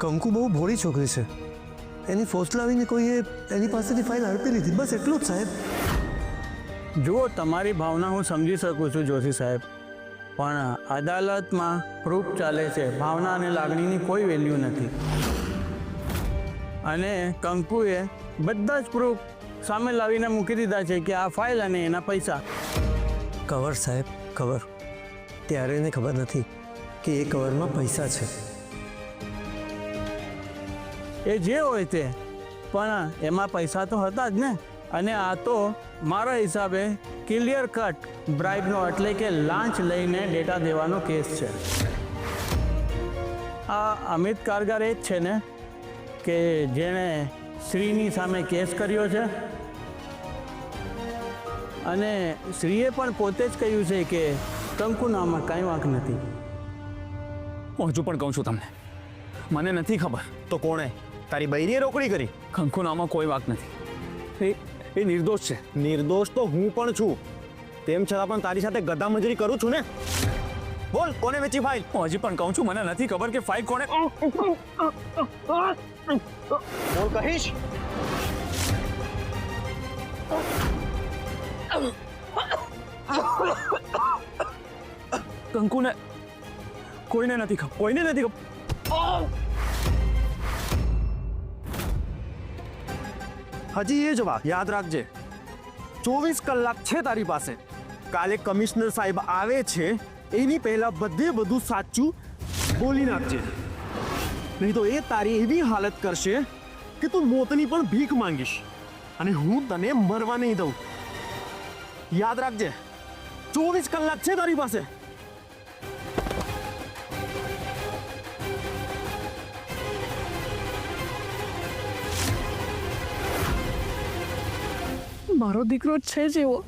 કંકુ બહુ ભોળી છોકરી છે. એની ફોસલાવીને કોઈએ એની પાસેથી ફાઇલ હડપી લીધી, બસ એટલું જ સાહેબ. જુઓ, તમારી ભાવના હું સમજી શકું છું જોશી સાહેબ, પણ અદાલતમાં પ્રૂફ ચાલે છે. ભાવના અને લાગણીની કોઈ વેલ્યુ નથી. અને કંકુએ બધા જ પ્રૂફ સામે લાવીને મૂકી દીધા છે કે આ ફાઇલ અને એના પૈસા. કવર સાહેબ, કવર. ત્યારે એને ખબર નથી કે એ કવરમાં પૈસા છે. એ જે હોય તે, પણ એમાં પૈસા તો હતા જ ને. અને આ તો મારા હિસાબે ક્લિયર કટ બ્રાઇબનો એટલે કે લાંચ લઈને ડેટા દેવાનો કેસ છે. આ અમિત કારગાર એ જ છે ને કે જેણે શ્રીની સામે કેસ કર્યો છે? અને શ્રીએ પણ પોતે જ કહ્યું છે કે કંકુનામાં કાંઈ વાંક નથી. હું હજુ પણ કહું છું તમને, મને નથી ખબર. તો કોણે? તારી બૈરીએ રોકડી કરી? કંકુનામાં કોઈ વાંક નથી. એ નિર્દોષ છે. નિર્દોષ તો હું પણ છું, તેમ છતાં પણ તારી સાથે ગધા મજૂરી કરું છું ને. બોલ, કોને વેચી ફાઇલ? હું હજી પણ કહું છું, મને નથી ખબર કે ફાઇલ કોણે. બોલ, કહીશ. કંકુને કોઈને નથી ખબર. કોઈને નથી ખબર. હજી એ જવાબ યાદ રાખજે. 24 કલાક છે તારી પાસે. કાલે કમિશનર સાહેબ આવે છે, એની પહેલા બધું સાચું બોલી નાખજે, નહીં તો એ તારી એવી હાલત કરશે કે તું મોતની પણ ભીખ માંગીશ અને હું તને મરવા નહીં દઉં. યાદ રાખજે, 24 કલાક છે તારી પાસે. મારો દીકરો છે જેવો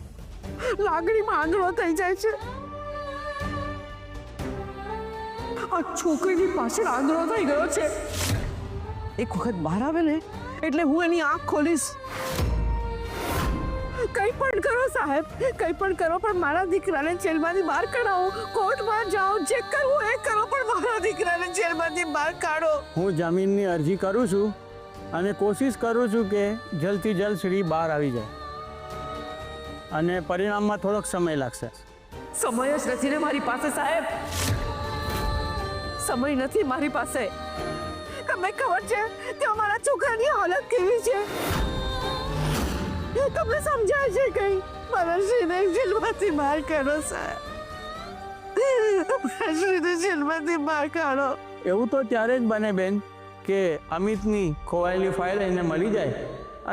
લાગણીમાં આંધળો થઈ જાય છે. આ છોકરીની પાછળ આંધળો થઈ ગયો છે. એક વખત બહાર આવે ને એટલે હું એની આંખ ખોલીશ. કંઈ પણ કરો સાહેબ, કંઈ પણ કરો, પણ મારા દીકરાને જેલમાંથી બહાર કઢાવો. કોર્ટમાં જાઓ, જે કરવું એ કરો, પણ મારા દીકરાને જેલમાંથી બહાર કાઢો. હું જામીનની અરજી કરું છું અને કોશિશ કરું છું કે જલ્દથી જલ્દ શ્રી બહાર આવી જાય. અને પરિણામમાં થોડોક સમય લાગશે. સમય જ નથી ને મારી પાસે સાહેબ, સમય નથી મારી પાસે. તમને ખબર છે કે અમારા છોકરાની હાલત કેવી છે? તમને સમજાય છે કઈ? મારા શ્રીને જેલમાંથી બહાર કાઢો સાહેબ, મારા શ્રીને જેલમાંથી બહાર કાઢો. એવું તો ત્યારે જ બને બેન કે અમિતની ખોવાયેલી ફાઇલ એને મળી જાય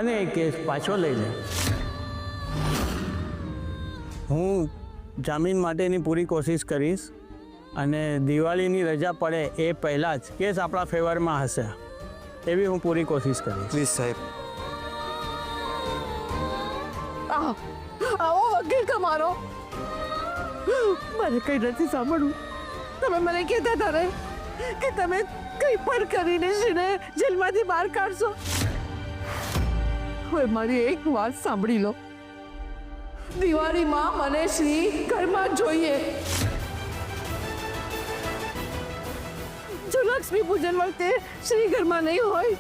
અને એ કેસ પાછો લઈ લે. હું જામીન માટેની પૂરી કોશિશ કરીશ અને દિવાળીની રજા પડે એ પહેલાં જ કેસ આપણા ફેવરમાં હશે એવી હું પૂરી કોશિશ કરીશ. પ્લીઝ સાહેબ. આવો વકીલ તમારો. મને કઈ નથી સાંભળવું. તમે મને કહેતા હતા ને કે તમે કઈ પણ કરીને શ્રીને જેલમાંથી બહાર કાઢશો. હવે મારી એક વાત સાંભળી લો. દિવાળીમાં મને શ્રી ઘરમાં જોઈએ. જો લક્ષ્મી પૂજન વખતે શ્રી ઘરમાં નહીં હોય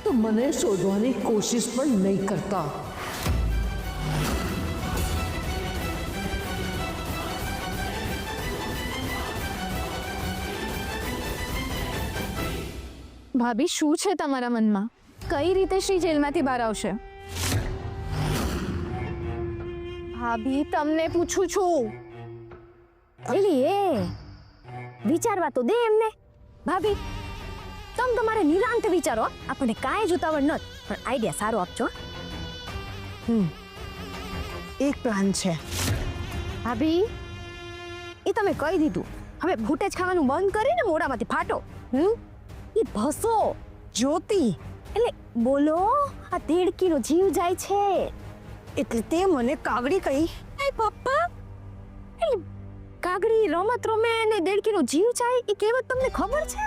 તો મને શોધવાની કોશિશ પણ નહીં કરતા. ભાભી, શું છે તમારા મનમાં? કઈ રીતે શ્રી જેલમાંથી બહાર આવશે? ભાભી, તમને પૂછું છું. એલી એ વિચારવા તો દે એમને. ભાભી, તમે તમારે નિરાંત વિચારો. આપણને કાંઈ જ ઉતાવળ નથી, પણ આઈડિયા સારો આપજો. એક પ્લાન છે. ભાભી, એ તમે કહી દીધું. હવે ફૂટેજ ખાવાનું બંધ કરીને મોઢામાંથી ફાટો. એ ભસો જ્યોતિ એટલે બોલો. આ દેડકીનો જીવ જાય છે એટલે તે મને કાગડી કહી? એ પપ્પા, એટલે કાગડી રમત રમે અને દેડકીનો જીવ જાય એ કહેવત તમને ખબર છે?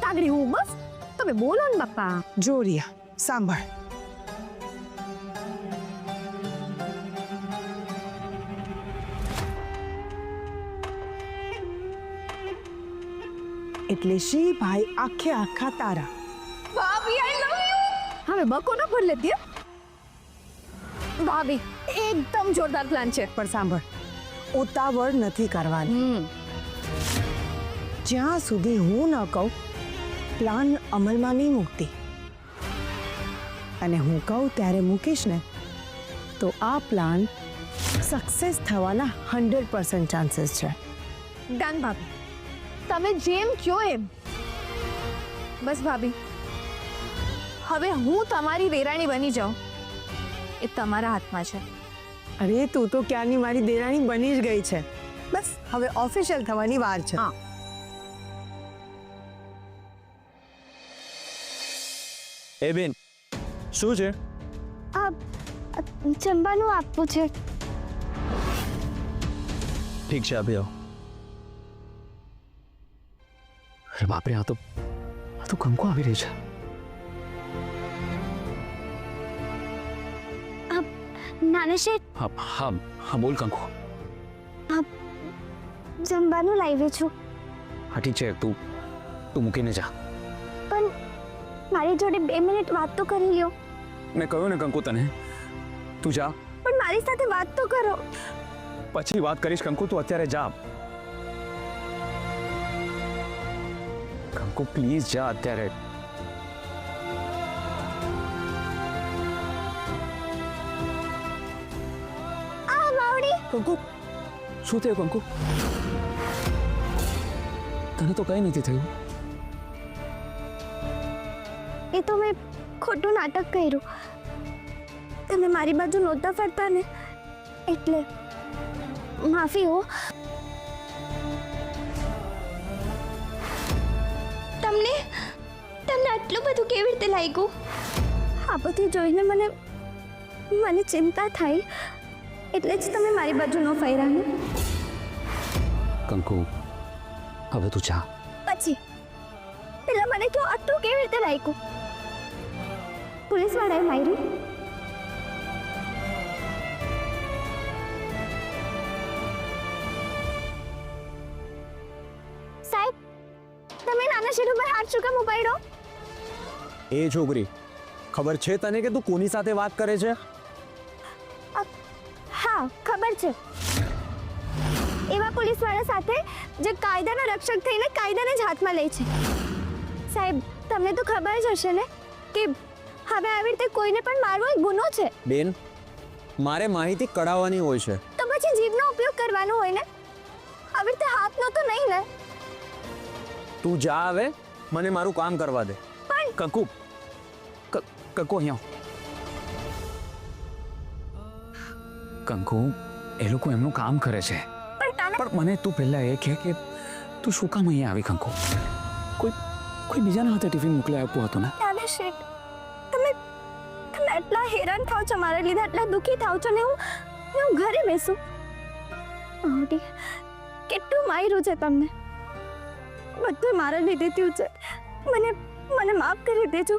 કાગડી હું બસ, તમે બોલો ને બાપા. જોરિયા સાંભળ. એટલે શ્રીભાઈ આખે આખા તારા. ભાભી આઈ લવ યુ. હવે બકો ન ભર લેતી હો. ભાભી એકદમ જોરદાર પ્લાન છે. પણ સાંભળ, ઉતાવળ નથી કરવાની. જ્યાં સુધી હું ન કહું પ્લાન અમલમાં નહીં મૂકતી, અને હું કહું ત્યારે મૂકીશ ને તો આ પ્લાન સક્સેસ થવાના 100% ચાન્સીસ છે. ડન ભાભી, તમે જેમ કહો એમ. બસ ભાભી, હવે હું તમારી દેરાણી બની જાઉં એ તમારા હાથમાં છે. અરે તું તો ક્યારની મારી દેરાણી બની જ ગઈ છે. બસ હવે ઓફિશિયલ થવાની વાર છે. હા. એ બેન, શું છે? આ જમવાનું આપવું છે. ઠીક છે, આપી આવો. અરે બાપરે, આ તો કંકુ આવી રહી છે. નાના શેઠ, હા હા હા, બોલ કંકુ. જમવાનું લાવી છું, હા ઠીક છે, તું મૂકીને જા. પણ મારી જોડે 2 મિનિટ વાત તો કરી લ્યો. મેં કહ્યું ને કંકુ તને, તું જા. પણ મારી સાથે વાત તો કરો. પછી વાત કરીશ કંકુ, તું અત્યારે જા. કંકુ પ્લીઝ જા અત્યારે. આ બાવડી, કંકુ, શું થયું કંકુ? તને તો કઈ નથી થયું. એ તો મેં ખોટું નાટક કર્યું. તમે મારી બાજુ નહોતા ફરતા ને એટલે માફી હો. તમને આટલું બધું કેવી રીતે લાગ્યું? આ બધું જોઈને મને ચિંતા થઈ, એટલે જ તમે મારી બાજુ ન ફર્યા ને. કંકુ, હવે તું જા. પછી પેલા મને તો આટલું કેવી રીતે લાગ્યું? પોલીસ વાળાએ માર્યું? સાહેબ, તમે નાના શેઠ ઉપર હાથ શું કેમ ઉપાડ્યો? એ છોકરી, ખબર છે તને કે તું કોની સાથે વાત કરે છે? હા, ખબર છે. એવા પોલીસ વાળા સાથે જે કાયદાના રક્ષક થઈને કાયદાને જ હાથમાં લે છે. સાહેબ, તમને તો ખબર જ હશે ને કે હવે આવી રીતે કોઈને પણ મારવો એક ગુનો છે. બેન, મારે માહિતી કઢાવવાની હોય છે. તો પછી જીભનો ઉપયોગ કરવાનો હોય ને. આવી રીતે હાથનો તો નહીં ને. તું જા, હવે મને મારું કામ કરવા દે. કંકુ, કંકુ અહીંયા આવ. કંકુ, એ લોકો એમનું કામ કરે છે, પણ મને તું પહેલા એ કહે કે તું શું કામ અહીંયા આવી? કંકુ, કોઈ બીજાના હાથે ટિફિન મોકલી આપ્યું હતું ને? નાના શેઠ, તમે એટલા હેરાન થાવ છો મારા લીધે, એટલા દુઃખી થાવ છો ને હું ઘરે બેસું. આંટી, કેટલું માર્યું છે તમને. બધું મારા લીધે થયું છે. મને માફ કરી દેજો.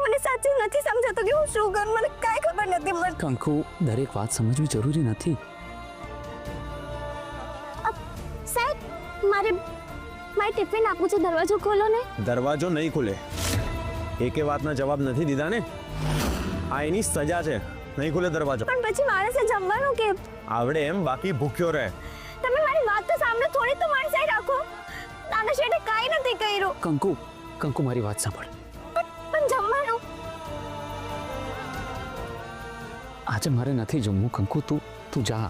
મને સાચું નથી સમજાતું કે હું શું કરું. મને કાંઈ ખબર નથી પડતી. કંકુ, દરેક વાત સમજવી જરૂરી નથી. સાહેબ, મારે ટિફિન આપવું છે. દરવાજો ખોલો ને. દરવાજો નહીં ખુલે. એકે વાતના જવાબ નથી દીધા ને, આ એની સજા છે. નહીં ખુલે દરવાજો. પણ પછી માણસે જમવાનું કે આવડે એમ, બાકી ભૂખ્યો રહે. તમે મારી વાત તો સાંભળો. થોડી તો મારી સાઈડ રાખો. નાના શેઠે કાંઈ નથી કર્યું. કંકુ, મારી વાત સાંભળ. પણ જમવાનું આજે મારે નથી જમવું. કંકુ, તું જા.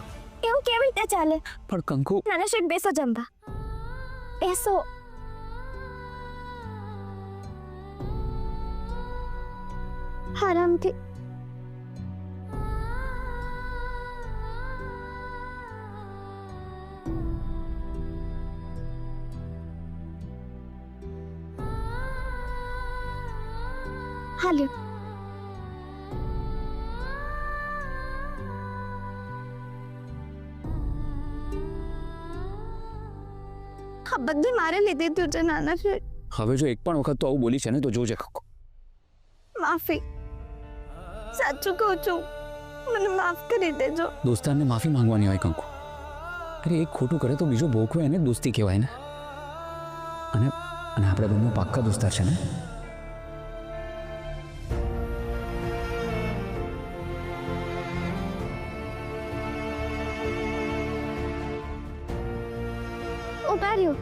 એવું કેવી રીતે ચાલે? પણ કંકુ, નાના શેઠ, બેસો જમવા. બેસો. આરામથી. હાલ્યો. આ બધું મારે લીધે થયું છે નાના શેઠ. હવે જો એક પણ વખત તો આવું બોલી છે ને તો જોજે કંકુ. માફી. સાચું કહું છું. મને માફ કરી દેજો. દોસ્તારને માફી માંગવાની હોય કંકુ. અરે એક ખોટું કરે તો બીજો ભોગવે એને દોસ્તી કહેવાય ને. અને આપણે બંને પાક્કા દોસ્તાર છે ને? ઉતાર્યું.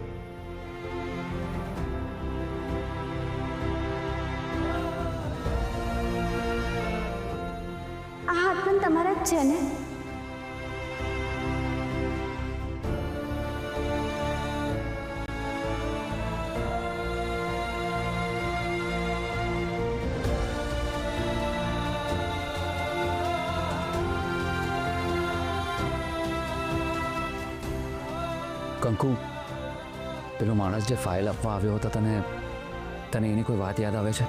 આ હાથ પણ તમારા જ છે ને? કંકુ, પેલો માણસ જે ફાઇલ આપવા આવ્યો હતો, તને તને એની કોઈ વાત યાદ આવે છે?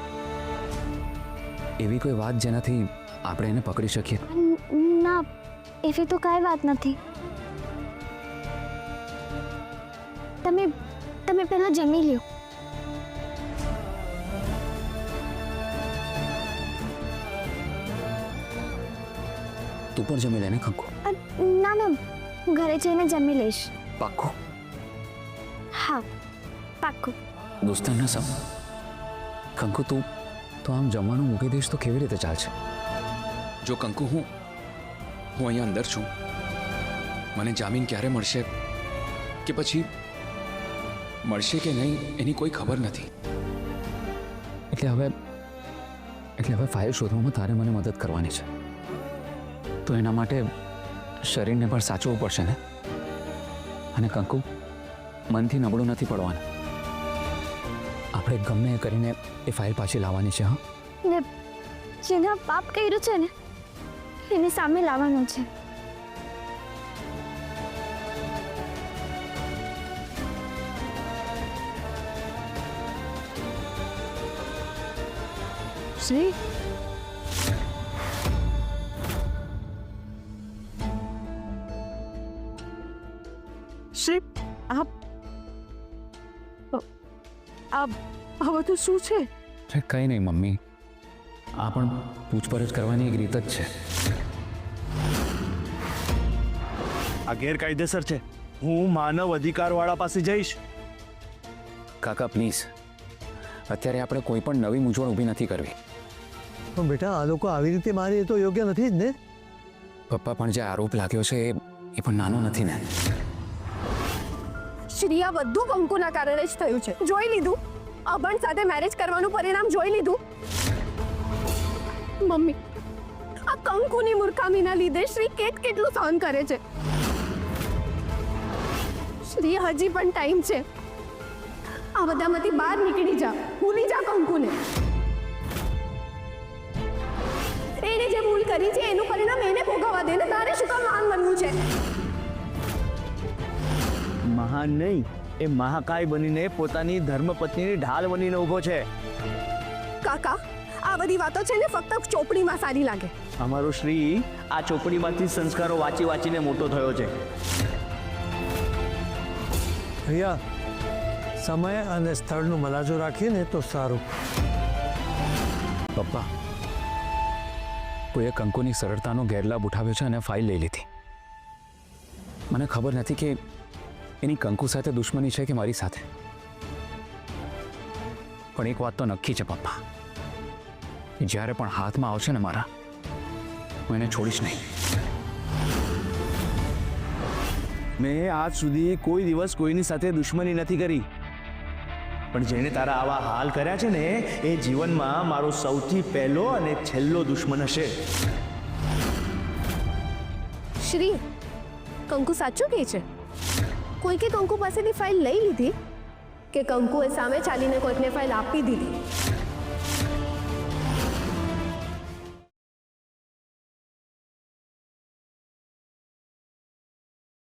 એવી કોઈ વાત જેનાથી આપણે એને પકડી શકીએ? ના, એવી તો કાંઈ વાત નથી. તમે પહેલા જમી લ્યો. તું પણ જમી લે ને કંકુ. ના ના, હું ઘરે જઈને જમી લઈશ. પાક્કું? હા, પાક્કું. દોસ્તારના સમ કંકુ, તું તો આમ જમવાનું મૂકી દઈશ તો કેવી રીતે ચાલશે? જો કંકુ, હું અહીંયા અંદર છું. મને જામીન ક્યારે મળશે કે પછી મળશે કે નહીં એની કોઈ ખબર નથી. એટલે હવે ફાઇલ શોધવામાં તારે મને મદદ કરવાની છે. તો એના માટે શરીરને પણ સાચવવું પડશે ને? અને કંકુ, મનથી નબળું નથી પડવાનું. આપણે ગમે એ કરીને એ ફાઇલ પાછી લાવવાની છે. હા, ને જેને પાપ કર્યું છે ને એની સામે લાવવાનું છે. શ્રી, શ્રી, આપ આ બધું શું છે? અરે કંઈ નહીં મમ્મી, આ પણ પૂછપરછ કરવાની એક રીત જ છે. આ ગેરકાયદેસર છે. હું માનવ અધિકારવાળા પાસે જઈશ. કાકા પ્લીઝ, અત્યારે આપણે કોઈ પણ નવી મૂંઝવણ ઊભી નથી કરવી. પણ બેટા, આ લોકો આવી રીતે મારે એ તો યોગ્ય નથી જ ને. પપ્પા, પણ જે આરોપ લાગ્યો છે એ પણ નાનો નથી ને. શ્રી, આ બધું કંકુના કારણે જ થયું છે. જોઈ લીધું, અભણ સાથે મેરેજ કરવાનું પરિણામ જોઈ લીધું. મમ્મી, આ કંકુની મૂર્ખામીના લીધે શ્રી કેટલું સહન કરે છે. શ્રી, હજી પણ ટાઈમ છે. આ બધામાંથી બહાર નીકળી જા, ભૂલી જા કંકુને. એને જે ભૂલ કરી છે એનું પરિણામ એને ભોગવવા દે ને. તારે શું કામ મહાન બનવું છે? મહાન નહીં, એ મહાકાય બનીને પોતાની ધર્મપત્નીની ઢાલ બનીને ઊભો છે. કાકા, આ બધી વાતો છે ને ફક્ત ચોપડીમાં સારી લાગે. અમારો શ્રી આ ચોપડીમાંથી સંસ્કારો વાંચી વાંચીને મોટો થયો છે. રિયા, સમય અને સ્થળનું મલાજો રાખીએ ને તો સારું. પપ્પા, કોઈએ કંકુની સરળતાનો ગેરલાભ ઉઠાવ્યો છે અને ફાઇલ લઈ લીધી. મને ખબર નથી કે એની કંકુ સાથે દુશ્મની છે કે મારી સાથે. પણ એક વાત તો નક્કી છે પપ્પા, જ્યારે પણ હાથમાં આવશે ને મારા, હું એને છોડીશ નહીં. મેં આજ સુધી કોઈ દિવસ કોઈની સાથે દુશ્મની નથી કરી, પણ જેને તારા આવા હાલ કર્યા છે ને એ જીવનમાં મારો સૌથી પહેલો અને છેલ્લો દુશ્મન હશે. શ્રી, કંકુ સાચું કહે છે? કોઈ કે કંકુ પાસેથી ફાઇલ લઈ લીધી કે કંકુએ સામે ચાલીને કોઈકને ફાઇલ આપી દીધી?